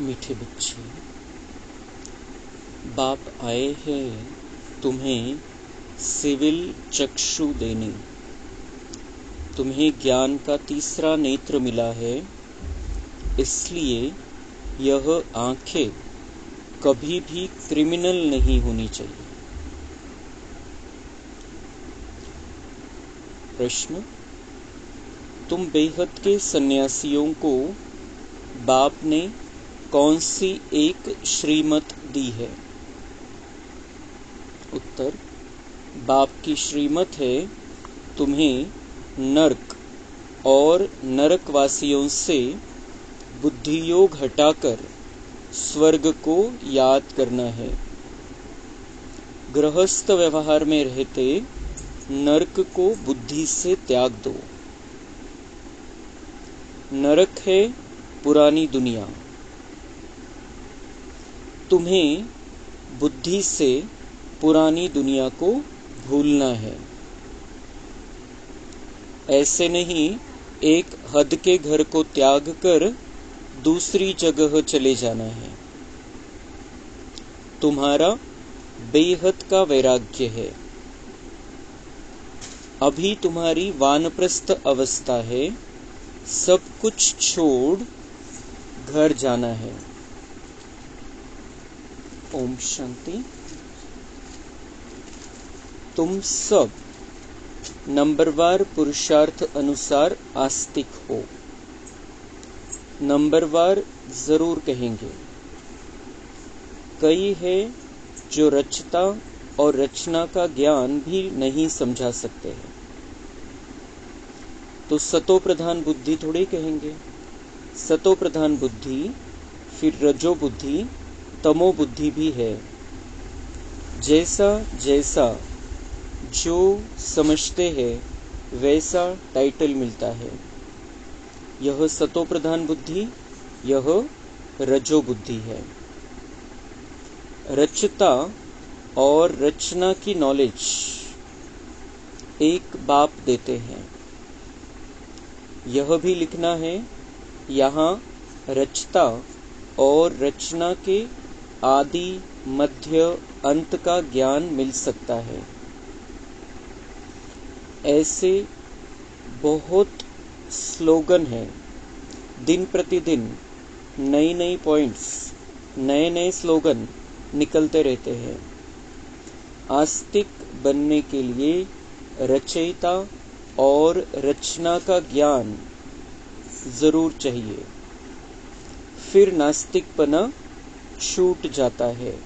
मीठे बच्चे, बाप आए हैं तुम्हें सिविल चक्षु देने। तुम्हें ज्ञान का तीसरा नेत्र मिला है, इसलिए यह आंखें कभी भी क्रिमिनल नहीं होनी चाहिए। प्रश्न: तुम बेहद के सन्यासियों को बाप ने कौन सी एक श्रीमत दी है? उत्तर: बाप की श्रीमत है तुम्हें नरक और नरकवासियों से बुद्धि योग हटाकर स्वर्ग को याद करना है। गृहस्थ व्यवहार में रहते नरक को बुद्धि से त्याग दो। नरक है पुरानी दुनिया। तुम्हें बुद्धि से पुरानी दुनिया को भूलना है। ऐसे नहीं एक हद के घर को त्याग कर दूसरी जगह चले जाना है। तुम्हारा बेहद का वैराग्य है। अभी तुम्हारी वानप्रस्थ अवस्था है, सब कुछ छोड़ घर जाना है। ओम शांति। तुम सब नंबरवार पुरुषार्थ अनुसार आस्तिक हो। नंबरवार जरूर कहेंगे। कई है जो रचता और रचना का ज्ञान भी नहीं समझा सकते हैं, तो सतो प्रधान बुद्धि थोड़ी कहेंगे। सतो प्रधान बुद्धि, फिर रजो बुद्धि, तमो बुद्धि भी है। जैसा जैसा जो समझते हैं वैसा टाइटल मिलता है। यह सतो प्रधान बुद्धि, यह रजो बुद्धि है। रचता और रचना की नॉलेज एक बाप देते हैं। यह भी लिखना है, यहाँ रचता और रचना के आदि मध्य अंत का ज्ञान मिल सकता है। ऐसे बहुत स्लोगन हैं। दिन प्रतिदिन नई नई पॉइंट्स, नए नए स्लोगन निकलते रहते हैं। आस्तिक बनने के लिए रचयिता और रचना का ज्ञान जरूर चाहिए, फिर नास्तिकपना छूट जाता है।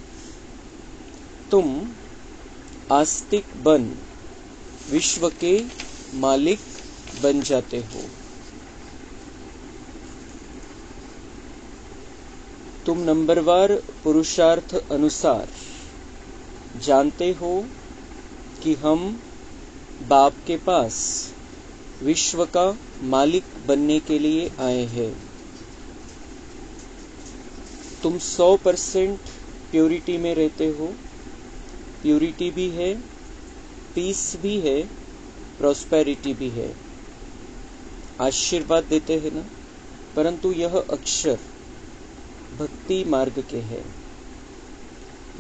तुम आस्तिक बन विश्व के मालिक बन जाते हो। तुम नंबरवार पुरुषार्थ अनुसार जानते हो कि हम बाप के पास विश्व का मालिक बनने के लिए आए हैं। तुम 100% प्योरिटी में रहते हो। प्योरिटी भी है, पीस भी है, प्रॉस्पेरिटी भी है। आशीर्वाद देते हैं ना, परंतु यह अक्षर भक्ति मार्ग के है।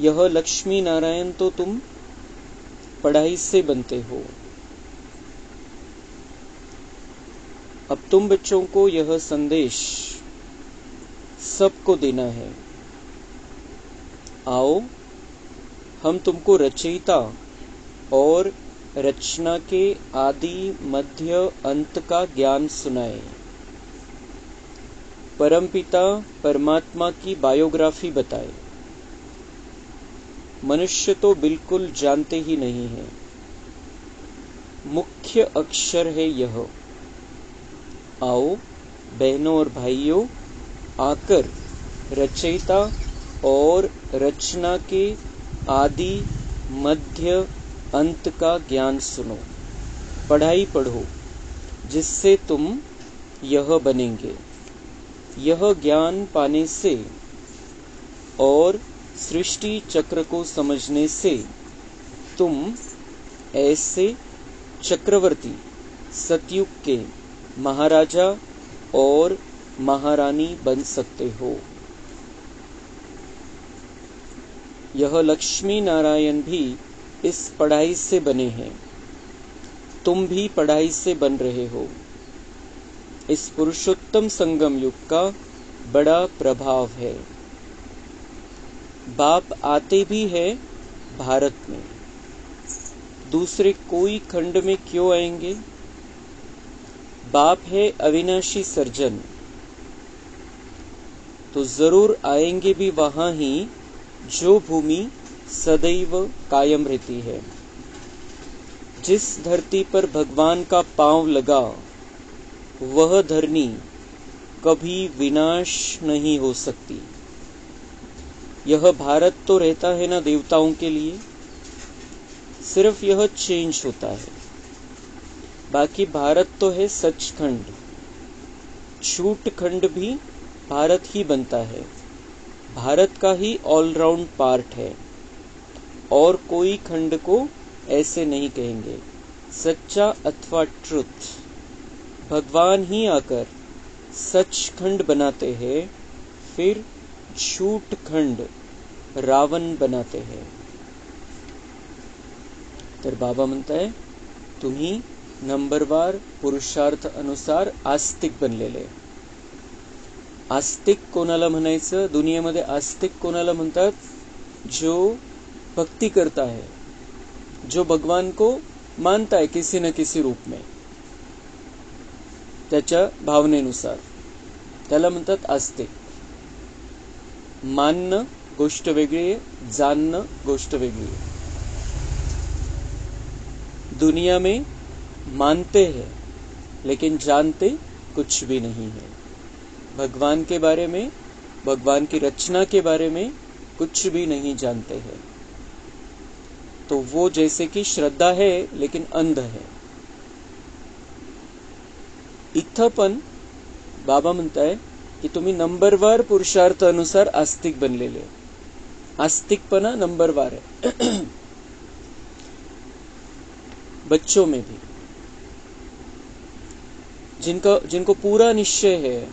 यह लक्ष्मी नारायण तो तुम पढ़ाई से बनते हो। अब तुम बच्चों को यह संदेश सबको देना है। आओ, हम तुमको रचयिता और रचना के आदि मध्य अंत का ज्ञान सुनाए। परमपिता परमात्मा की बायोग्राफी बताए। मनुष्य तो बिल्कुल जानते ही नहीं है। मुख्य अक्षर है यह। आओ बहनों और भाइयों, आकर रचयिता और रचना के आदि मध्य अंत का ज्ञान सुनो। पढ़ाई पढ़ो, जिससे तुम यह बनेंगे। यह ज्ञान पाने से और सृष्टि चक्र को समझने से तुम ऐसे चक्रवर्ती, सतयुग के महाराजा और महारानी बन सकते हो। यह लक्ष्मी नारायण भी इस पढ़ाई से बने हैं। तुम भी पढ़ाई से बन रहे हो। इस पुरुषोत्तम संगम युग का बड़ा प्रभाव है। बाप आते भी है भारत में, दूसरे कोई खंड में क्यों आएंगे? बाप है अविनाशी सर्जन, तो जरूर आएंगे भी वहां ही जो भूमि सदैव कायम रहती है। जिस धरती पर भगवान का पांव लगा वह धरनी कभी विनाश नहीं हो सकती। यह भारत तो रहता है ना देवताओं के लिए, सिर्फ यह चेंज होता है। बाकी भारत तो है सचखंड, छूट खंड भी भारत ही बनता है। भारत का ही ऑलराउंड पार्ट है, और कोई खंड को ऐसे नहीं कहेंगे। सच्चा अथवा ट्रुथ भगवान ही आकर सचखंड बनाते हैं, फिर झूठ खंड रावण बनाते हैं। तर बाबा म्हणता है तुम्ही नंबरवार पुरुषार्थ अनुसार आस्तिक बनलेले। आस्तिक कोणाला म्हणायचं? दुनियेमध्ये आस्तिक कोणाला म्हणतात? जो भक्ति करता है, जो भगवान को मानता है किसी न किसी रूप में, त्याच्या भावनेनुसार, त्याला म्हणतात आस्तिक। मानणं गोष्ट वेगळी आहे, जानणं गोष्ट वेगळी है। दुनिया में मानते हैं लेकिन जानते कुछ भी नहीं है। भगवान के बारे में, भगवान की रचना के बारे में कुछ भी नहीं जानते हैं। तो वो जैसे कि श्रद्धा है लेकिन अंध है। इथं पण बाबा म्हणताय की तुम्ही नंबरवार पुरुषार्थ अनुसार आस्तिक बनलेले। आस्तिकपणा नंबरवार है। बच्चों में भी जिनको पूरा निश्चय है,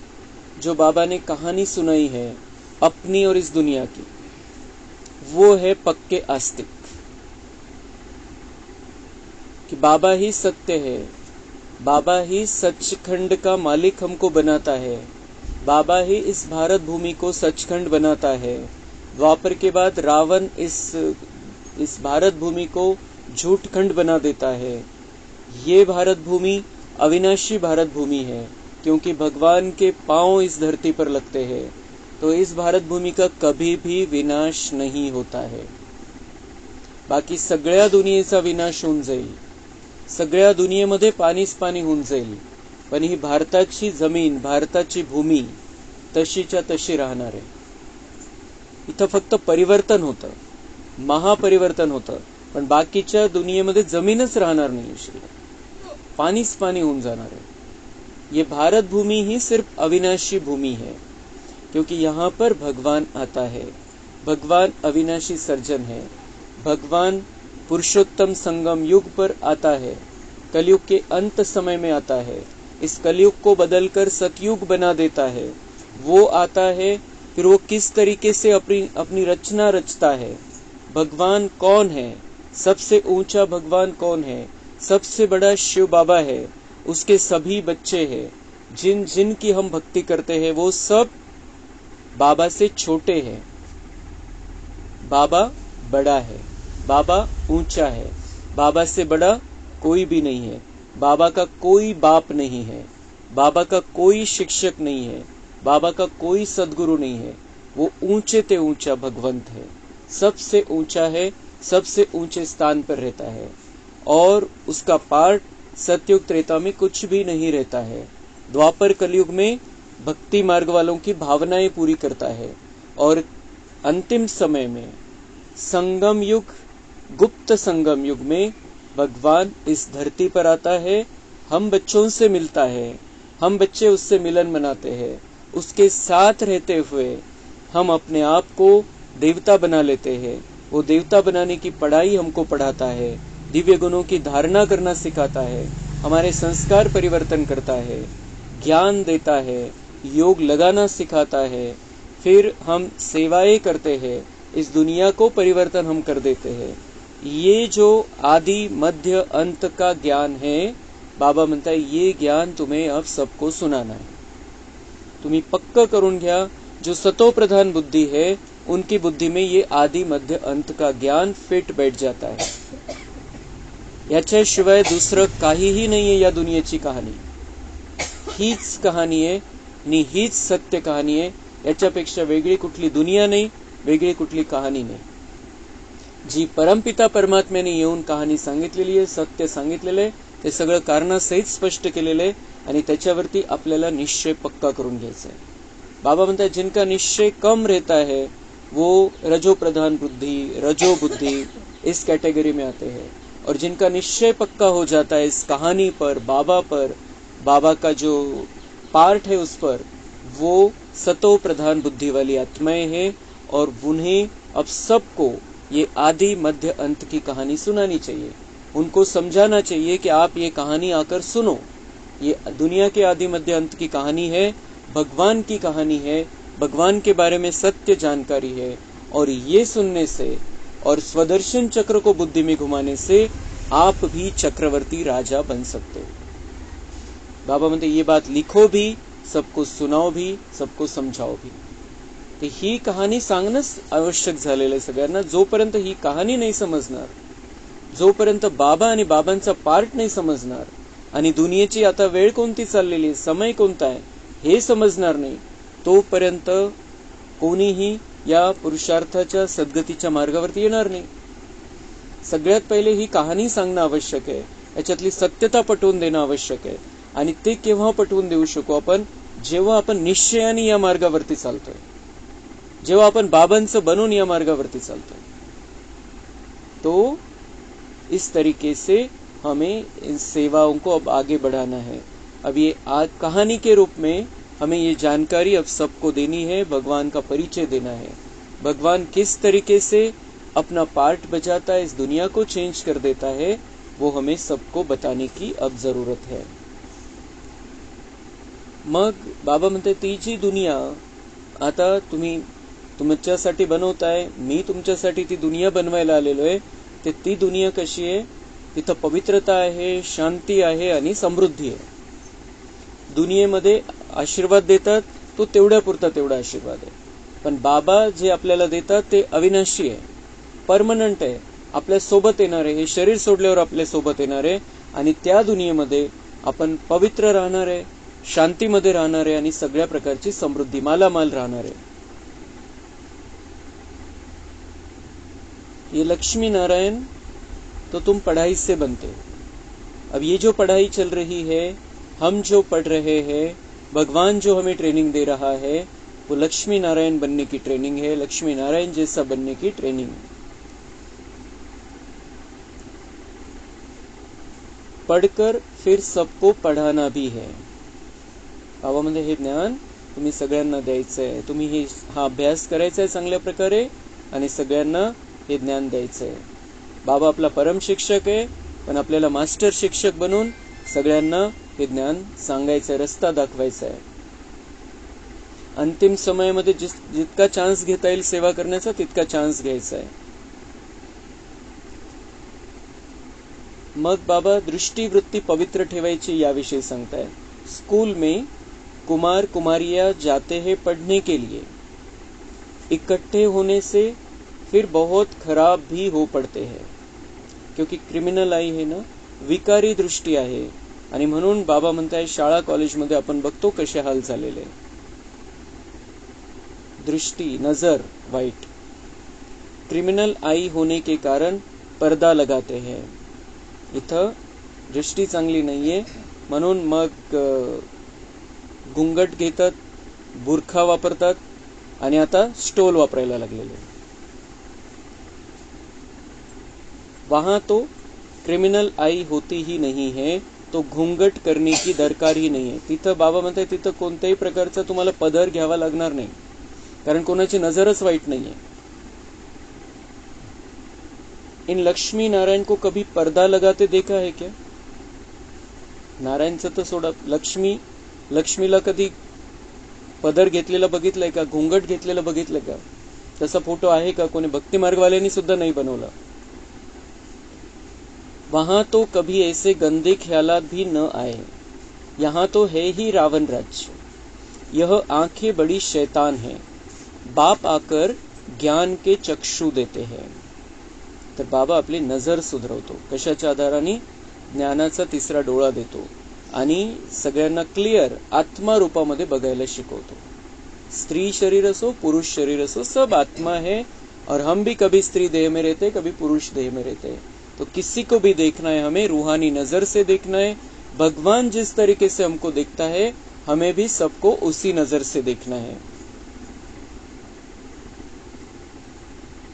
जो बाबा ने कहानी सुनाई है अपनी और इस दुनिया की, वो है पक्के आस्तिक कि बाबा ही सत्य है, बाबा ही सचखंड का मालिक हमको बनाता है, बाबा ही इस भारत भूमि को सचखंड बनाता है। द्वापर के बाद रावण इस भारत भूमि को झूठखंड बना देता है। ये भारत भूमि अविनाशी भारत भूमि है, क्योंकि भगवान के पांव इस धरती पर लगते हैं। तो इस भारत भूमि का कभी भी विनाश नहीं होता है। बाकी सगळ्या दुनियेचा विनाश होऊन जाईल, सगळ्या दुनियेमध्ये पाणीच पाणी होऊन जाईल, पण ही भारताची जमीन, भारताची भूमी तशीच्या तशी राहणार आहे। इथं फक्त परिवर्तन होतं, महापरिवर्तन होतं, पण बाकीच्या दुनियेमध्ये जमीनच राहणार नाही, पाणीच पाणी होऊन जाणार है। ये भारत भूमि ही सिर्फ अविनाशी भूमि है, क्योंकि यहाँ पर भगवान आता है। भगवान अविनाशी सर्जन है। भगवान पुरुषोत्तम संगम युग पर आता है, कलयुग के अंत समय में आता है। इस कलयुग को बदलकर सतयुग बना देता है। वो आता है, फिर वो किस तरीके से अपनी रचना रचता है। भगवान कौन है? सबसे ऊंचा भगवान कौन है? सबसे बड़ा शिव बाबा है। उसके सभी बच्चे हैं, जिन जिन की हम भक्ति करते हैं वो सब बाबा से छोटे हैं। बाबा बड़ा है, बाबा ऊंचा है, बाबा से बड़ा कोई भी नहीं है। बाबा का कोई बाप नहीं है, बाबा का कोई शिक्षक नहीं है, बाबा का कोई सदगुरु नहीं है। वो ऊंचे ते ऊंचा भगवंत है, सबसे ऊंचा है, सबसे ऊंचे स्थान पर रहता है। और उसका पार्ट सतयुग त्रेता में कुछ भी नहीं रहता है। द्वापर कलयुग में भक्ति मार्ग वालों की भावनाएं पूरी करता है, और अंतिम समय में संगम युग, गुप्त संगम युग में भगवान इस धरती पर आता है, हम बच्चों से मिलता है, हम बच्चे उससे मिलन मनाते हैं। उसके साथ रहते हुए हम अपने आप को देवता बना लेते हैं। वो देवता बनाने की पढ़ाई हमको पढ़ाता है, दिव्य गुणों की धारणा करना सिखाता है, हमारे संस्कार परिवर्तन करता है, ज्ञान देता है, योग लगाना सिखाता है। फिर हम सेवाएं करते हैं, इस दुनिया को परिवर्तन हम कर देते हैं। ये जो आदि मध्य अंत का ज्ञान है, बाबा म्हणता है ये ज्ञान तुम्हें अब सबको सुनाना है। तुम्ही पक्का करून घ्या, जो सतो प्रधान बुद्धि है उनकी बुद्धि में ये आदि मध्य अंत का ज्ञान फिट बैठ जाता है। याच्याशिवाय दुसरं काहीही नाहीये या दुनियेची कहाणी। हीच कहाणी आहे आणि हीच सत्य कहाणी आहे। याच्यापेक्षा वेगळी कुठली दुनिया नाही, वेगळी कुठली कहाणी नाही। जी परमपिता परमात्म्याने येऊन कहाणी सांगितलेली आहे, सत्य सांगितलेलं आहे, ते सगळं कारणासहित स्पष्ट केलेलं आहे आणि त्याच्यावरती आपल्याला निश्चय पक्का करून घ्यायचा आहे। बाबा म्हणता है जिनका निश्चय कम रहता है वो रजो प्रधान बुद्धि, रजो बुद्धि इस कैटेगरी में आते हैं, और जिनका निश्चय पक्का हो जाता है इस कहानी पर, बाबा का जो पार्ट है उस पर, वो सतो प्रधान बुद्धि वाली आत्माएं हैं। और उन्हें अब सबको ये आदि मध्य अंत की कहानी सुनानी चाहिए, उनको समझाना चाहिए कि आप ये कहानी आकर सुनो। ये दुनिया के आदि मध्य अंत की कहानी है, भगवान की कहानी है, भगवान के बारे में सत्य जानकारी है। और ये सुनने से और स्वदर्शन चक्र को बुद्धि में घुमाने से आप भी चक्रवर्ती राजा बन सकते हो। बाबा म्हणते ये बात लिखो भी, सबको सुनाओ भी, सबको समझाओ भी। तर ही कहाणी सांगणंच आवश्यक झालेलं आहे सगळ्यांना। जोपर्यंत ही कहाणी नाही समजणार, जोपर्यंत बाबा आणि बाबांचा पार्ट नाही समजणार आणि दुनियेची आता वेळ कोणती चाललेली आहे, समय कोणता आहे हे समजणार नाही, तोपर्यंत कोणीही या पुरुषार्थाच्या सद्गतीच्या मार्गावरती येणार नाही। सगळ्यात पहिले ही कहाणी सांगणं आवश्यक आहे, याच्यातली सत्यता पटवून देणं आवश्यक आहे। आणि ते केव्हा पटवून देऊ शकू आपण, जेव्हा आपण निश्चयाने या मार्गावरती चालतोय, जेव्हा आपण बाबांचं बनून या मार्गावरती चालतोय। तो इस तरीके से हमें इन सेवाओं को अब आगे बढ़ाना है। अब ये आज कहानी के रूप में हमें ये जानकारी अब सबको देनी है, भगवान का परिचय देना है। भगवान किस तरीके से अपना पार्ट बजाता है, इस दुनिया को चेंज कर देता है, वो हमें सबको बताने की अब जरूरत है। मग बाबा म्हणते ती जी दुनिया आता तुम्ही तुमच्यासाठी बनवताय, मी तुमच्यासाठी ती दुनिया बनवायला आलेलो आहे, ते ती दुनिया कशी आहे, तिथं पवित्रता आहे, शांती आहे आणि समृद्धी आहे। दुनियेमध्ये आशीर्वाद देतात तो तेवढ्यापुरता तेवढा आशीर्वाद आहे, पण बाबा जे आपल्याला देतात ते अविनाशी आहे, परमनंट आहे, आपल्या सोबत येणार आहे, हे शरीर सोडल्यावर आपल्या सोबत येणार आहे आणि त्या दुनियेमध्ये आपण पवित्र राहणार आहे, शांतीमध्ये राहणार आहे आणि सगळ्या प्रकारची समृद्धी मालामाल राहणार है। ये लक्ष्मी नारायण तो तुम पढ़ाई से बनते हो। अब ये जो पढ़ाई चल रही है, हम जो पढ़ रहे हैं, भगवान जो हमें ट्रेनिंग दे रहा है, वो लक्ष्मी नारायण बनने की ट्रेनिंग है, लक्ष्मी नारायण जैसा बनने की ट्रेनिंग है। पढ़कर फिर सबको पढ़ाना भी है। बाबा म्हणजे हे ज्ञान तुम्ही सगळ्यांना द्यायचं आहे, तुम्ही हा अभ्यास करायचा आहे चांगल्या प्रकारे आणि सगळ्यांना हे ज्ञान द्यायचं आहे। बाबा आपला परम शिक्षक आहे, पण आपल्याला मास्टर शिक्षक बनून सगळ्यांना हे ज्ञान सांगायचं आहे, रस्ता दाखवायचा आहे। अंतिम समयामध्ये जितका चान्स घेता येईल सेवा करण्याचा तितका चान्स घ्यायचा आहे। मग बाबा दृष्टिवृत्ती पवित्र ठेवायची याविषयी सांगताय। स्कूल में कुमार कुमारियां जाते हैं पढ़ने के लिए, इकट्ठे होने से फिर बहुत खराब भी हो पड़ते हैं, क्योंकि क्रिमिनल आई है ना, विकारी दृष्टी आहे आणि म्हणून बाबा म्हणताय शाळा कॉलेजमध्ये आपण बघतो कसे हाल झालेले। दृष्टी नजर वाइट, क्रिमिनल आई होने के कारण पर्दा लगाते हैं। इथं दृष्टी चांगली नाहीये म्हणून मग घुंगट घेतात, बुरखा वापरतात आणि आता स्टोल वापरायला लागलेले। वहां तो क्रिमिनल आई होती ही नहीं है, तो घुंगट करने की दरकार ही नहीं है। तिथं बाबा म्हणताय तिथं कोणत्याही प्रकारचा तुम्हाला पदर घ्यावा लागणार नाही, कारण कोणाची नजरच वाईट नाहीये। इन लक्ष्मी नारायण को कभी पर्दा लगाते देखा है क्या? नारायणचं तर सोडा, लक्ष्मीला कधी पदर घेतलेला बघितलंय का, घुंगट घेतलेला बघितलंय का? तसा फोटो आहे का? कोणी भक्ती मार्गवाल्यांनी सुद्धा नहीं बनवला। वहां तो कभी ऐसे गंदे ख्यालात भी न आए। यहाँ तो है ही रावण राज्य। यह आंखें बड़ी शैतान है। बाप आकर ज्ञान के चक्षु देते हैं। तर बाबा आपली नजर सुधरवतो, कशाच्या आधाराने? ज्ञानाचा तिसरा डोळा देतो आणि सगळ्यांना क्लिअर आत्मा रूपामध्ये बघायला शिकवतो। स्त्री शरीर असो पुरुष शरीर असो, सब आत्मा है और हम भी कभी स्त्री देह में रहते, कभी पुरुष देह में रहते हैं। तो किसी को भी देखना है हमें रूहानी नजर से देखना है। भगवान जिस तरीके से हमको देखता है हमें भी सबको उसी नजर से देखना है।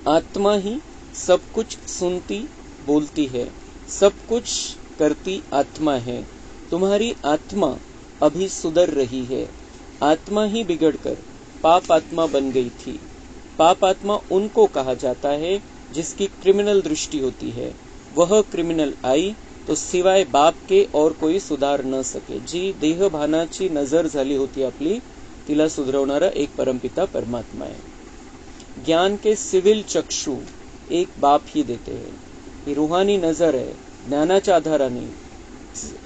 आत्मा ही सब कुछ सुनती बोलती है, सब कुछ करती आत्मा है। तुम्हारी आत्मा अभी सुधर रही है। आत्मा ही बिगड़कर पाप आत्मा बन गई थी। पाप आत्मा उनको कहा जाता है जिसकी क्रिमिनल दृष्टि होती है। वह क्रिमिनल आई तो सिवाय बाप के और कोई सुधार न सके। जी देह भानाची नजर झाली होती आपली, तिला सुधरवणारा एक परमपिता परमात्मा है। ज्ञान के सिविल चक्षु एक बाप ही देते हैं। ही रूहानी नजर आहे, ज्ञानाच्या आधाराने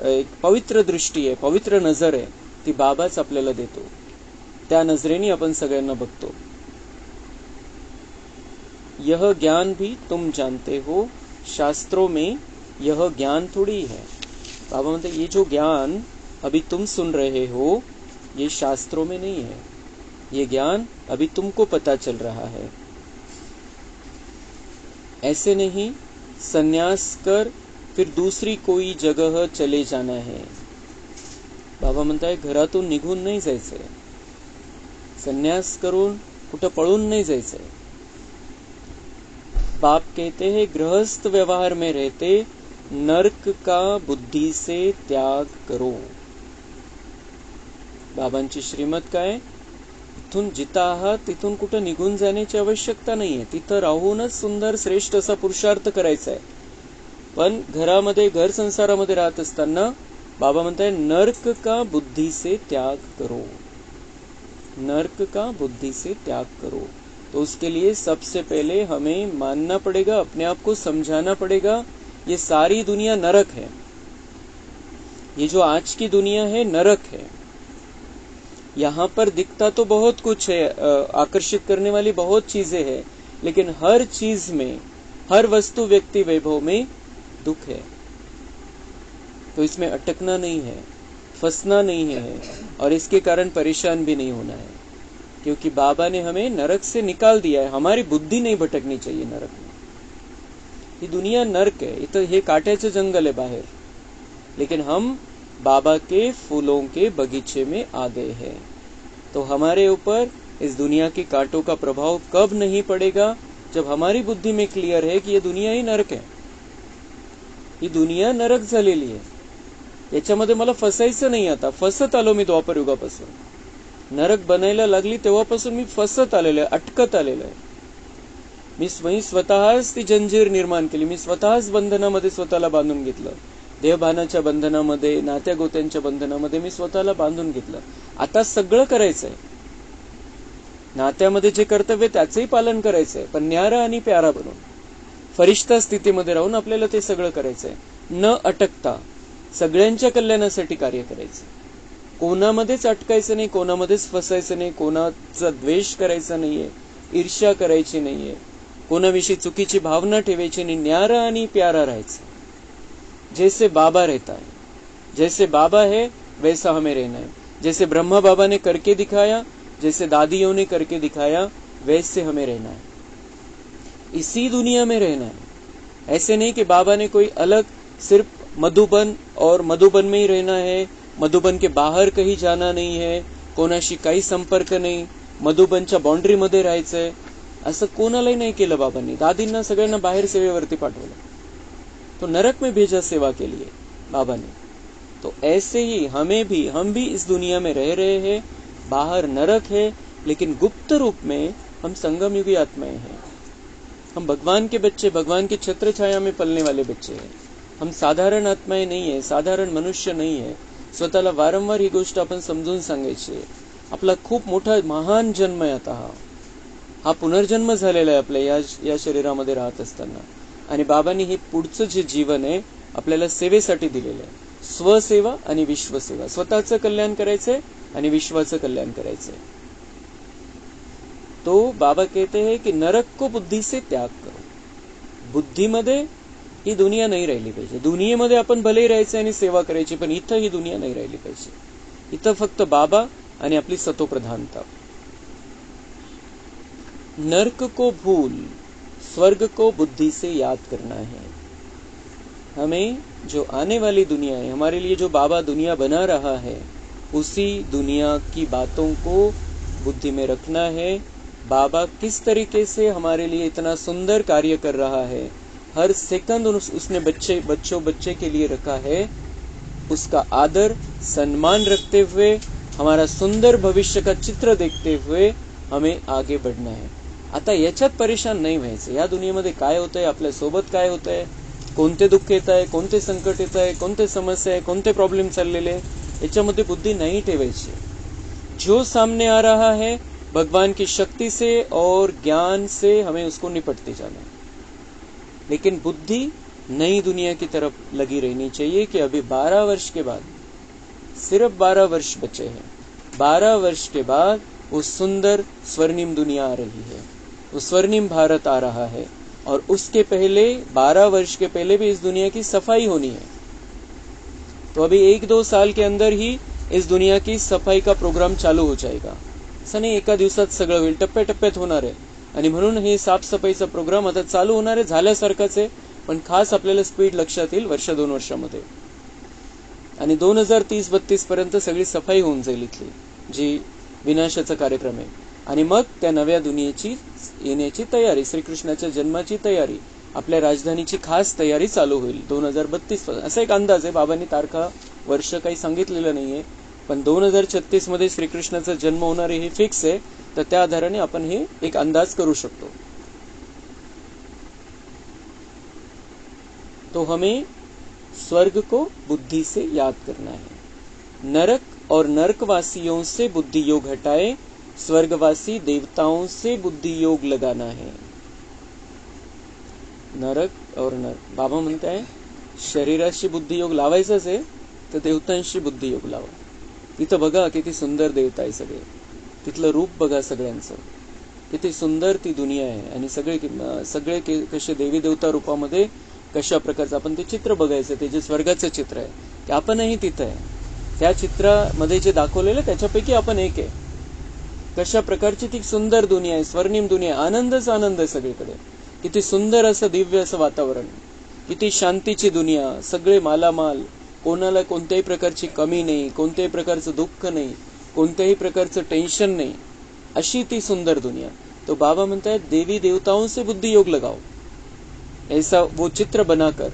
एक पवित्र दृष्टी आहे, पवित्र नजर आहे, ती बाबाच आपल्याला देतो। त्या नजरेने आपण सगळ्यांना बघतो। यह ज्ञान भी तुम जानते हो, शास्त्रों में यह ज्ञान थोड़ी है। बाबा म्हणते ये जो ज्ञान अभी तुम सुन रहे हो ये शास्त्रों में नहीं है, ये ज्ञान अभी तुमको पता चल रहा है। ऐसे नहीं संन्यास कर फिर दूसरी कोई जगह चले जाना है। बाबा म्हणताय घरातून निघून नाही जायचंय, संन्यास करून कुठं पळून नाही जायचंय। बाप कहते हैं गृहस्थ व्यवहार में रहते नर्क का बुद्धि से त्याग करो। बाबांची श्रीमत काय? इथून जिथं आहात तिथून कुठं निघून जाण्याची आवश्यकता नाहीये, तिथं राहूनच सुंदर श्रेष्ठ असा पुरुषार्थ करायचा आहे। पण घरामध्ये घर संसारामध्ये राहत असताना बाबा म्हणताय नर्क का बुद्धि से त्याग करो, नर्क का बुद्धि से त्याग करो। तो उसके लिए सबसे पहले हमें मानना पड़ेगा, अपने आप को समझाना पड़ेगा ये सारी दुनिया नरक है। ये जो आज की दुनिया है नरक है। यहाँ पर दिखता तो बहुत कुछ है, आकर्षित करने वाली बहुत चीजें हैं, लेकिन हर चीज में, हर वस्तु व्यक्ति वैभव में दुख है। तो इसमें अटकना नहीं है, फंसना नहीं है और इसके कारण परेशान भी नहीं होना है, क्योंकि बाबा ने हमें नरक से निकाल दिया है। हमारी बुद्धि नहीं भटकनी चाहिए नरक में। ये दुनिया नरक है, इथं हे काट्याचं जंगल है बाहर, लेकिन हम बाबा के फूलों के बगीचे में आ गए हैं। तो हमारे ऊपर इस दुनिया के कांटों का प्रभाव कब नहीं पड़ेगा? जब हमारी बुद्धि में क्लियर है कि ये दुनिया ही नरक है, ही दुनिया नरक झालेली आहे, याच्यामध्ये मला फसायचं नाही। आता फसत आलो मी द्वापर युगापासून, नरक बनायला लागली तेव्हापासून मी फसत आलेलो आहे, अटकत आलेलो आहे। मी स्वतःच ती जंजीर निर्माण केली, मी स्वतःच बंधनामध्ये स्वतःला बांधून घेतलं। देहभानाच्या बंधनामध्ये, नात्या गोत्यांच्या बंधनामध्ये मी स्वतःला बांधून घेतलं। आता सगळं करायचंय, नात्यामध्ये जे कर्तव्य त्याचंही पालन करायचंय, पण न्यारा आणि प्यारा बनून फरिश्ता स्थितीमध्ये राहून आपल्याला ते सगळं करायचंय। न अटकता सगळ्यांच्या कल्याणासाठी कार्य करायचं, कोणामध्येच अटकायचं नाही, कोणामध्येच फसायचं नाही, कोणाचा द्वेष करायचा नाहीये, ईर्ष्या करायची नाहीये, कोणाविषयी चुकीची भावना ठेवायची नहीं, न्यारा आणि प्यारा राहायचं। जैसे बाबा रहता है, जैसे बाबा है वैसा हमें रहना है। जैसे ब्रह्मा बाबा ने करके दिखाया, जैसे दादियों ने करके दिखाया, वैसे हमें रहना है, इसी दुनिया में रहना है। ऐसे नहीं कि बाबा ने कोई अलग सिर्फ मधुबन और मधुबन में ही रहना है, मधुबन के बाहर कहीं जाना नहीं है, कोणाशी काही संपर्क नाही, मधुबनच्या बाउंड्रीमध्ये राहायचंय, असं कोणालाही नाही केलं बाबांनी। दादींना सगळ्यांना बाहेर सेवेवरती पाठवलं, तो नरक में भेजा सेवा के लिए बाबा ने। तो ऐसे ही हम भी इस दुनिया में रह रहे हैं, बाहर नरक है, लेकिन गुप्त रूप में हम संगम युगी आत्माएं हैं। हम भगवान के बच्चे, भगवान की छत्र छाया में पलने वाले बच्चे हैं। हम साधारण आत्माएं नहीं है, साधारण मनुष्य नहीं है। स्वतःला वारंवार ही गोष्ट आपण समजून सांगायची आहे। आपला खूप मोठा महान जन्म आहे आता हा, हा पुनर्जन्म झालेला आहे आपल्या या शरीरामध्ये राहत असताना. आणि बाबांनी हे पुढचं जे जीवन आहे आपल्याला सेवेसाठी दिलेलं आहे. स्वसेवा आणि विश्वसेवा. स्वतःचं कल्याण करायचंय आणि विश्वाचं कल्याण करायचंय. तो बाबा कहते हैं कि नरक को बुद्धि से त्याग करो. बुद्धीमध्ये ही दुनिया नाही राहिली पाहिजे. दुनियेमध्ये आपण भलेही राहायचं आणि सेवा करायची, पण इथं ही दुनिया नाही राहिली पाहिजे. इथं फक्त बाबा आणि आपली सतोप्रधानता. नर्क को भूल स्वर्ग को बुद्धि से याद करना है. हमें जो आने वाली दुनिया है, हमारे लिए जो बाबा दुनिया बना रहा है, उसी दुनिया की बातों को बुद्धि में रखना है. बाबा किस तरीके से हमारे लिए इतना सुंदर कार्य कर रहा है, हर सेकंड उसने बच्चे के लिए रखा है, उसका आदर सम्मान रखते हुए, हमारा सुंदर भविष्य का चित्र देखते हुए हमें आगे बढ़ना है. आता याच्यात परेशान नाही व्हायचं. या दुनियेमध्ये काय होतंय, आपल्या सोबत काय होतंय, कोणते दुःख येत आहे, कोणते संकट येत आहे, कोणते समस्या आहे, कोणते प्रॉब्लेम चाललेले, याच्यामध्ये बुद्धी नहीं ठेवायची. जो सामने आ रहा है भगवान की शक्ति से और ज्ञान से हमें उसको निपटते जाना. लेकिन बुद्धि नई दुनिया की तरफ लगी रहनी चाहिए कि अभी 12 वर्ष के बाद, सिर्फ 12 वर्ष बचे हैं, 12 वर्ष के बाद वो सुंदर स्वर्णिम दुनिया आ रही है, वो स्वर्णिम भारत आ रहा है. और उसके पहले 12 वर्ष के पहले भी इस दुनिया की सफाई होनी है. तो अभी 1-2 साल के अंदर ही इस दुनिया की सफाई का प्रोग्राम चालू हो जाएगा. असं नाही एका दिवसात सगळं होईल, टप्प्याटप्प्यात होणार आहे. आणि म्हणून हे साफसफाईचा प्रोग्राम आता चालू होणार आहे. झाल्यासारखंच आहे, पण खास आपल्याला स्पीड लक्षात येईल 1-2 वर्षामध्ये. आणि 2030-32 पर्यंत सगळी सफाई होऊन जाईल इथली, जी विनाशाचा कार्यक्रम आहे. आणि मग त्या नव्या दुनियेची येण्याची तयारी, श्रीकृष्णाच्या जन्माची तयारी, आपल्या राजधानीची खास तयारी चालू होईल 2032 असा एक अंदाज आहे. बाबांनी तारखा वर्ष काही सांगितलेलं नाहीये, पण 2036 मध्ये श्रीकृष्णाचा जन्म होणार हे फिक्स आहे. तर त्या आधाराने आपण हे एक अंदाज करू शकतो. तो हमें स्वर्ग को बुद्धि से याद करना है. नरक और नरकवासियों से बुद्धि योग हटाए, स्वर्गवासी देवताओं से बुद्धि योग लगाना है. नरक और नरक, बाबा म्हणताय शरीराशी बुद्धी योग लावायचाच आहे तर देवतांशी बुद्धी योग लावा. तिथं बघा किती सुंदर देवता आहे सगळे, तिथलं रूप बघा सगळ्यांचं, किती सुंदर ती दुनिया आहे. आणि सगळे कसे देवी देवता रूपामध्ये कशा प्रकारचं आपण ते चित्र बघायचं, ते जे स्वर्गाचं चित्र आहे ते आपणही तिथं आहे. त्या चित्रामध्ये जे दाखवलेलं त्याच्यापैकी आपण एक आहे. कशा प्रकारची ती सुंदर दुनिया आहे, स्वर्णिम दुनिया, आनंदच आनंद आहे सगळीकडे. किती सुंदर असं दिव्य असं वातावरण, किती शांतीची दुनिया, सगळे मालामाल, कोणाला कोणत्याही प्रकारची कमी नाही, कोणत्याही प्रकारचं दुःख नाही, कोणत्याही प्रकारचं टेन्शन नाही, अशी ती सुंदर दुनिया. तो बाबा म्हणताय देवी देवताओं से बुद्धि योग लगाओ. ऐसा वो चित्र बनाकर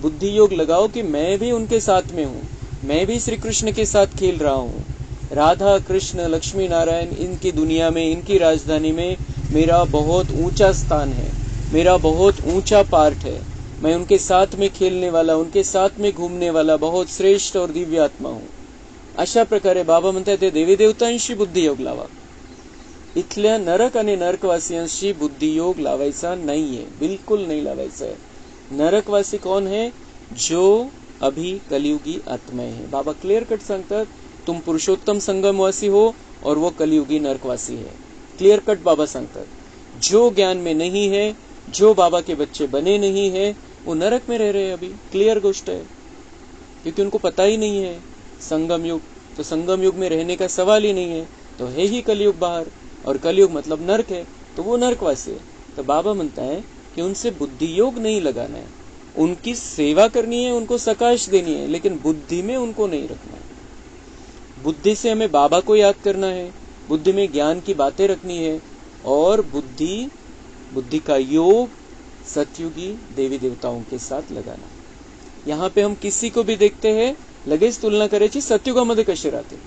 बुद्धि योग लगाओ कि मैं भी उनके साथ में हूँ, मैं भी श्री कृष्ण के साथ खेल रहा हूँ. राधा कृष्ण लक्ष्मी नारायण इनकी दुनिया में, इनकी राजधानी में मेरा बहुत ऊंचा स्थान है, मेरा बहुत ऊंचा पार्ट है. मैं उनके साथ में खेलने वाला, उनके साथ में घूमने वाला बहुत श्रेष्ठ और दिव्य आत्मा हूँ. अशा प्रकारे बाबा म्हणतात ते देवी देवतांशी बुद्धी योग लावा. इथल्या नरक आणि नरकवासियांशी बुद्धी योग लावायचा नाहीये, बिल्कुल नहीं लावायचा है. नरकवासी कौन है? जो अभी कलियुगी आत्माएं हैं. बाबा क्लियर कट सांगतात तुम पुरुषोत्तम संगमवासी हो और वो कलियुगी नरकवासी है. क्लियर कट बाबा सांगतात. जो ज्ञान में नहीं है, जो बाबा के बच्चे बने नहीं है, वो नरक में रह रहे हैं. अभी क्लियर गोष्ट है, क्योंकि उनको पता ही नहीं है संगम युग. तो संगम युग में रहने का सवाल ही नहीं है, तो है ही कलयुग बाहर, और कलयुग मतलब नरक है, तो वो नरकवासी है. तो बाबा म्हणता है कि उनसे बुद्धि योग नहीं लगाना है, उनकी सेवा करनी है, उनको सकाश देनी है, लेकिन बुद्धि में उनको नहीं रखना है. बुद्धि से हमें बाबा को याद करना है, बुद्धि में ज्ञान की बातें रखनी है, और बुद्धि का योग सतयुगी देवी देवताओं के साथ लगाना. यहाँ पे हम किसी को भी देखते हैं लगेच तुलना करायची सतयुगामध्ये कसे राहतील,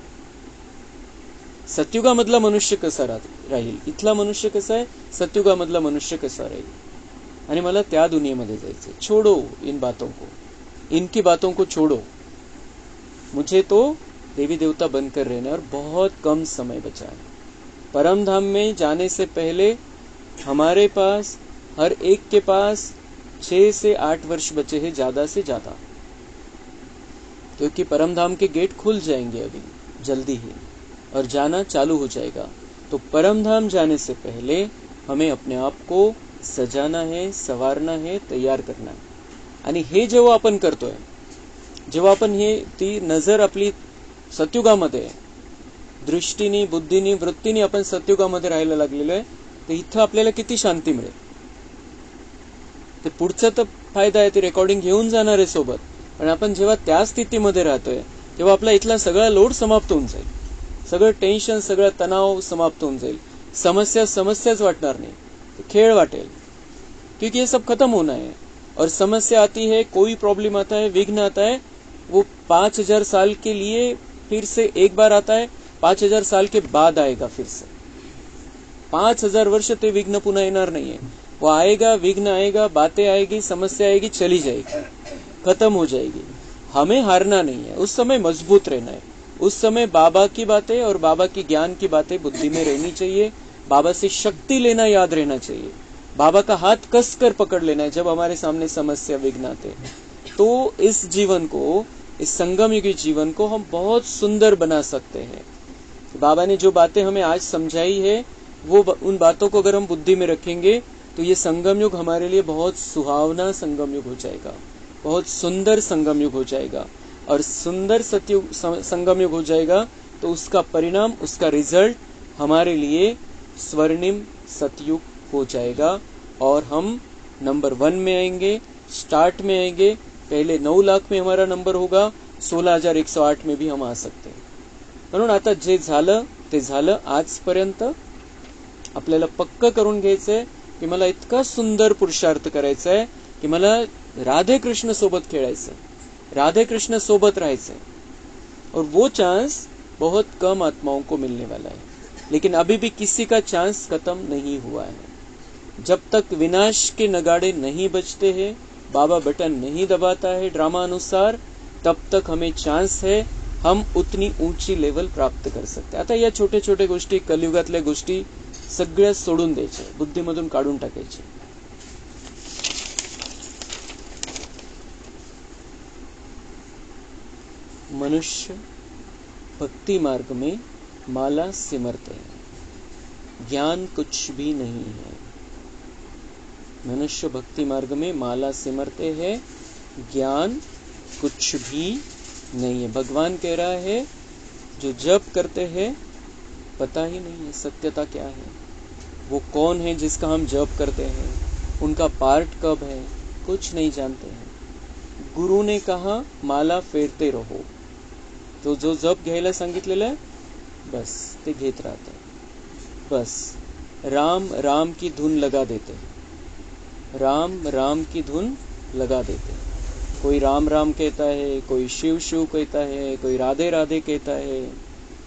सतयुगामधला मनुष्य कसा राहील, इथला मनुष्य कसा आहे, सतयुगामधला मनुष्य कसा राहील. आणि मला त्या दुनियेमध्ये जायचंय. छोड़ो इन बातों को, इनकी बातों को छोड़ो. मुझे तो देवी देवता बनकर रहना और बहुत कम समय बचा है. परम धाम में जाने से पहले हमारे पास, हर एक के पास 6 से 8 वर्ष बचे हैं ज्यादा से ज्यादा, क्योंकि परम धाम के गेट खुल जाएंगे अभी जल्दी ही और जाना चालू हो जाएगा। तो परम धाम जाने से पहले हमें अपने आप को सजाना है, सवारना है, तयार करना है। आणि हे जेव्हा आपण करतोय, जेव्हा आपण हे ती नजर आपली सत्युगामध्ये, दृष्टीनी, बुद्धीनी, वृत्तीनी आपण सत्युगामध्ये राहायला लागलेलो आहे, तर इथं आपल्याला किती शांती मिळेल। ते पुढचा तर फायदा आहे, ते रेकॉर्डिंग घेऊन जाणार आहे सोबत, पण आपण जेव्हा त्या स्थितीमध्ये राहतोय तेव्हा आपला इथला सगळा लोड समाप्त होऊन जाईल, सगळं टेन्शन, सगळं तणाव समाप्त होऊन जाईल, समस्याच वाटणार नाही, खेळ वाटेल, क्योंकि ये सब खत्म होना है। और समस्या आती है, कोई प्रॉब्लम आता है, विघ्न आता है, वो 5000 साल के लिए फिर से एक बार आता है, 5000 साल के बाद आएगा फिर से। 5000 वर्ष ते विघ्न पुन्हा येणार नाहीये, वो आएगा, विघ्न आएगा, बातें आएगी, समस्या आएगी, चली जाएगी, खत्म हो जाएगी। हमें हारना नहीं है, उस समय मजबूत रहना है। उस समय बाबा की बातें और बाबा की ज्ञान की बातें बुद्धि में रहनी चाहिए, बाबा से शक्ति लेना याद रहना चाहिए, बाबा का हाथ कस कर पकड़ लेना है जब हमारे सामने समस्या विघ्न आते। तो इस जीवन को, इस संगम युगी जीवन को हम बहुत सुंदर बना सकते हैं। बाबा ने जो बातें हमें आज समझाई है, वो उन बातों को अगर हम बुद्धि में रखेंगे तो ये संगम युग हमारे लिए बहुत सुहावना संगम युग हो जाएगा, बहुत सुंदर संगम युग हो जाएगा। और सुंदर सतयुग संगम युग हो जाएगा तो उसका परिणाम, उसका रिजल्ट हमारे लिए स्वर्णिम सतयुग हो जाएगा और हम नंबर 1 में आएंगे, स्टार्ट में आएंगे। पहले 9 लाख में हमारा नंबर होगा, 16,108 में भी हम आ सकते हैं। म्हणून आता जे झालं ते झालं। आजपर्यंत आपल्याला पक्क करून घ्यायचंय की मला इतका सुंदर पुरुषार्थ करायचा आहे की मला राधे कृष्ण सोबत खेळायचं, राधे कृष्ण सोबत राहायचं, और वो चांस बहुत कम आत्माओं को मिलने वाला है। लेकिन अभी भी किसी का चांस खत्म नहीं हुआ है। जब तक विनाश के नगाड़े नहीं बजते हैं, बाबा बटन नहीं दबाता है ड्रामा अनुसार, तब तक हमें चांस है, हम उतनी ऊंची लेवल प्राप्त कर सकते। आता या छोटे छोटे गोष्टी, कलियुगातल्या गोष्टी सगळ्या सोडून द्यायच्या, बुद्धीमधून काढून टाकायच्या। मनुष्य भक्ति मार्ग में माला सिमरते हैं, ज्ञान कुछ भी नहीं है। मनुष्य भक्ति मार्ग में माला सिमरते हैं, ज्ञान कुछ भी नहीं है। भगवान कह रहा है जो जप करते हैं पता ही नहीं है सत्यता क्या है, वो कौन है जिसका हम जप करते हैं, उनका पार्ट कब है, कुछ नहीं जानते हैं। गुरु ने कहा माला फेरते रहो, तो जो जप घ्यायला सांगितलेलं आहे बस ते घेत राहते, बस राम राम की धुन लगा देते, राम राम की धुन लगा देते। कोई राम राम कहता है, कोई शिव शिव कहता है, कोई राधे राधे कहता है,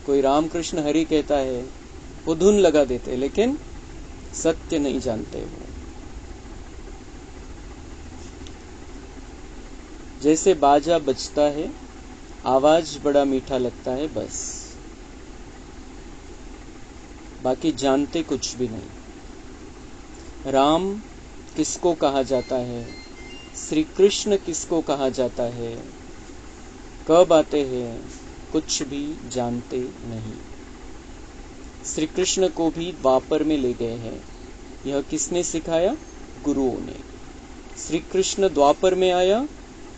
कोई राम कृष्ण हरि कहता है, वो धुन लगा देते, लेकिन सत्य नहीं जानते। वो जैसे बाजा बजता है, आवाज बड़ा मीठा लगता है, बस बाकी जानते कुछ भी नहीं। राम किसको कहा जाता है, श्री कृष्ण किसको कहा जाता है, कब आते हैं, कुछ भी जानते नहीं। श्री कृष्ण को भी द्वापर में ले गए हैं, यह किसने सिखाया, गुरुओं ने। श्री कृष्ण द्वापर में आया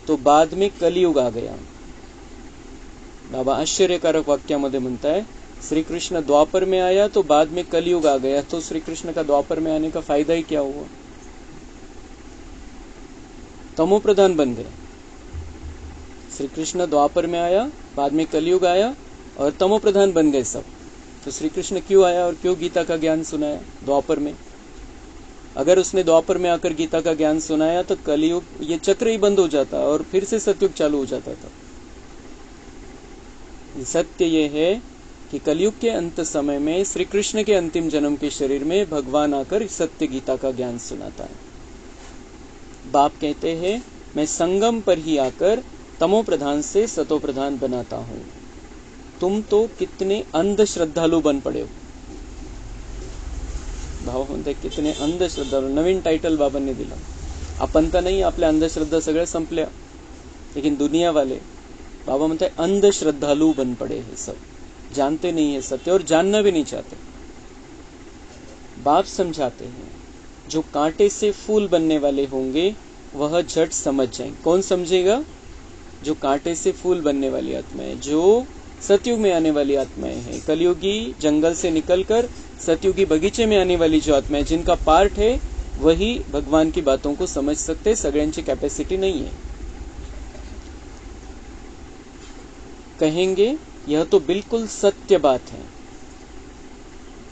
तो बाद में कलियुग आ गया। बाबा आश्चर्यकारक वाक्यामध्ये म्हणताय, श्री कृष्ण द्वापर में आया तो बाद में कलियुग आ गया, तो श्री कृष्ण का द्वापर में आने का फायदा ही क्या हुआ। तमो प्रधान बन गए। श्री कृष्ण द्वापर में आया, बाद में कलियुग आया और तमो प्रधान बन गए सब। तो श्री कृष्ण क्यों आया और क्यों गीता का ज्ञान सुनाया द्वापर में। अगर उसने द्वापर में आकर गीता का ज्ञान सुनाया तो कलियुग, ये चक्र ही बंद हो जाता और फिर से सतयुग चालू हो जाता था। सत्य ये है कि कलियुग के अंत समय में श्री कृष्ण के अंतिम जन्म के शरीर में भगवान आकर सत्य गीता का ज्ञान सुनाता है। बाप कहते हैं मैं संगम पर ही आकर तमो प्रधान से सतो प्रधान बनाता हूं। तुम तो कितने अंध श्रद्धालु बन पड़े हो। भाव म्हणते कितने अंधश्रद्धा, नवीन टाइटल बाबांनी दिलं. आपण तर नाही, आपल्या अंधश्रद्धा सगळ्या संपल्या, लेकिन दुनिया वाले बाबा म्हणते अंधश्रद्धालु बन पड़े हैं सब, जानते नहीं है सत्य और जानना भी नहीं चाहते. बाप समझाते हैं जो कांटे से फूल बनने वाले होंगे वह झट समझ जाएं. कौन समझेगा? जो कांटे से फूल बनने वाली आत्माएं, जो सतयुग में आने वाली आत्माएं हैं, कलयुगी जंगल से निकलकर सतयुगी बगीचे में आने वाली जो आत्माएं जिनका पार्ट है, वही भगवान की बातों को समझ सकते. सगळ्यांची कैपेसिटी नहीं है. कहेंगे यह तो बिल्कुल सत्य बात है.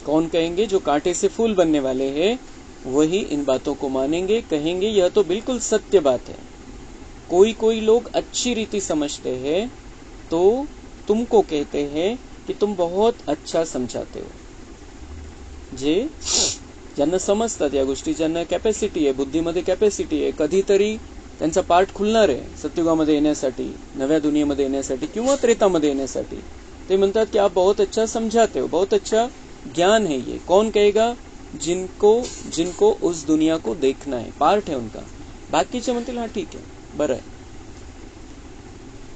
कौन कहेंगे? जो कांटे से फूल बनने वाले हैं वही इन बातों को मानेंगे, कहेंगे यह तो बिल्कुल सत्य बात है. कोई लोग अच्छी रीति समझते हैं तो तुमको कहते हैं कि तुम बहुत अच्छा समझाते हो. जे ज्यांना समजतात या गोष्टी, ज्यांना कॅपॅसिटी आहे, बुद्धीमध्ये कॅपॅसिटी आहे, कधीतरी त्यांचा पार्ट खुलणार आहे सत्युगामध्ये येण्यासाठी, नव्या दुनियेमध्ये येण्यासाठी किंवा त्रेतामध्ये येण्यासाठी, ते म्हणतात की आप बहुत अच्छा समझाते हो, बहुत अच्छा ज्ञान है ये. कौन कहेगा? जिनको उस दुनिया को देखना है, पार्ट है उनका. बाकीचे म्हणतील हाँ ठीक है, बरं है.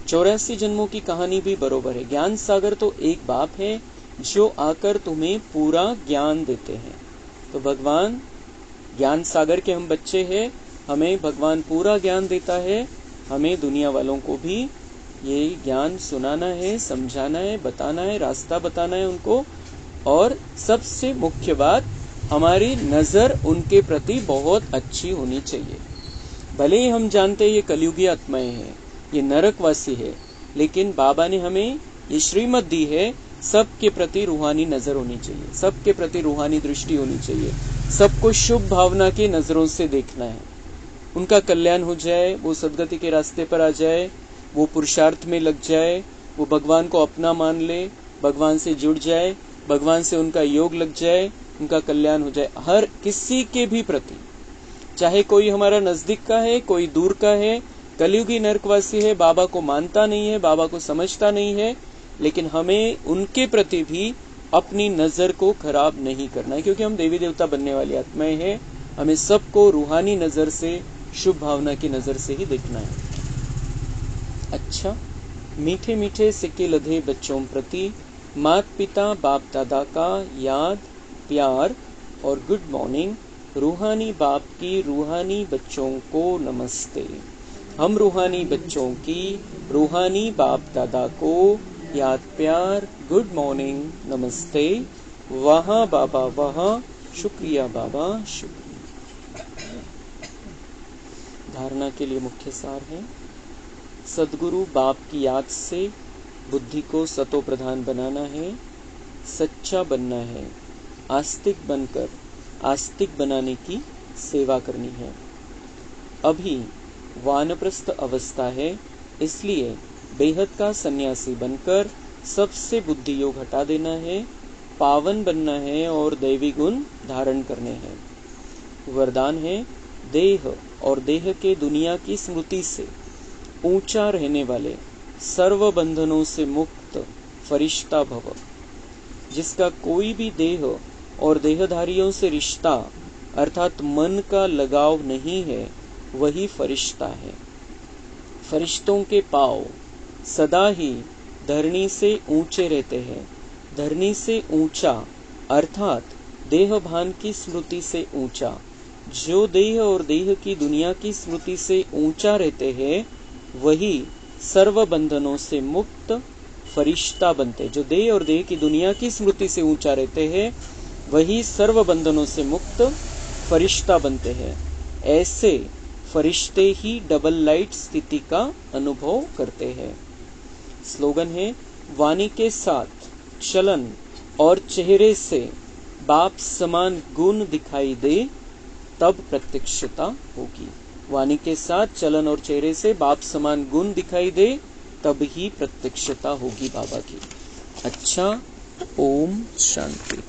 84 जन्मों की कहानी भी बरोबर है. ज्ञान सागर तो एक बाप है जो आकर तुम्हें पूरा ज्ञान देते हैं. तो भगवान ज्ञान सागर के हम बच्चे हैं, हमें भगवान पूरा ज्ञान देता है. हमें दुनिया वालों को भी ये ज्ञान सुनाना है, समझाना है, बताना है, रास्ता बताना है उनको. और सबसे मुख्य बात, हमारी नजर उनके प्रति बहुत अच्छी होनी चाहिए. भले ही हम जानते हैं ये कलयुगी आत्माएं हैं, ये नरकवासी है, लेकिन बाबा ने हमें ये श्रीमत दी है, सबके प्रति रूहानी नजर होनी चाहिए, सबके प्रति रूहानी दृष्टि होनी चाहिए, सबको शुभ भावना की नजरों से देखना है. उनका कल्याण हो जाए, वो सदगति के रास्ते पर आ जाए, वो पुरुषार्थ में लग जाए, वो भगवान को अपना मान ले, भगवान से जुड़ जाए, भगवान से उनका योग लग जाए, उनका कल्याण हो जाए. हर किसी के भी प्रति, चाहे कोई हमारा नजदीक का है, कोई दूर का है, कलयुगी नरकवासी है, बाबा को मानता नहीं है, बाबा को समझता नहीं है, लेकिन हमें उनके प्रति भी अपनी नजर को खराब नहीं करना है, क्योंकि हम देवी देवता बनने वाली आत्माएं हैं. हमें सबको रूहानी नजर से, शुभ भावना की नजर से ही देखना है. अच्छा, मीठे मीठे सिक्के लधे बच्चों प्रति माता पिता बाप दादा का याद, प्यार और गुड मॉर्निंग. रूहानी बाप की रूहानी बच्चों को नमस्ते. हम रूहानी बच्चों की रूहानी बाप दादा को याद, प्यार, गुड मॉर्निंग, नमस्ते. वहाँ बाबा वहाँ, शुक्रिया बाबा शुक्रिया. धारणा के लिए मुख्य सार है, सदगुरु बाप की याद से बुद्धि को सतो प्रधान बनाना है, सच्चा बनना है, आस्तिक बनकर आस्तिक बनाने की सेवा करनी है. अभी वानप्रस्थ अवस्था है, इसलिए बेहद का सन्यासी बनकर सबसे बुद्धि योग हटा देना है, पावन बनना है और दैवी गुण धारण करने हैं. वरदान है, देह और देह के दुनिया की स्मृति से ऊंचा रहने वाले, सर्व बंधनों से मुक्त फरिश्ता भव. जिसका कोई भी देह और देहधारियों से रिश्ता अर्थात मन का लगाव नहीं है, वही फरिश्ता है. फरिश्तों के पांव सदा ही धरनी से ऊंचे रहते हैं. धरनी से ऊंचा अर्थात देह भान की स्मृति से ऊंचा. जो देह और देह की दुनिया की स्मृति से ऊंचा रहते हैं, वही सर्व बंधनों से मुक्त फरिश्ता बनते. जो देह और देह की दुनिया की स्मृति से ऊंचा रहते हैं, वही सर्व बंधनों से मुक्त फरिश्ता बनते हैं. ऐसे फरिश्ते ही डबल लाइट स्थिति का अनुभव करते हैं. स्लोगन है, वाणी के साथ चलन और चेहरे से बाप समान गुण दिखाई दे, तब प्रत्यक्षता होगी. वाणी के साथ चलन और चेहरे से बाप समान गुण दिखाई दे, तब ही प्रत्यक्षता होगी बाबा की. अच्छा, ओम शांति.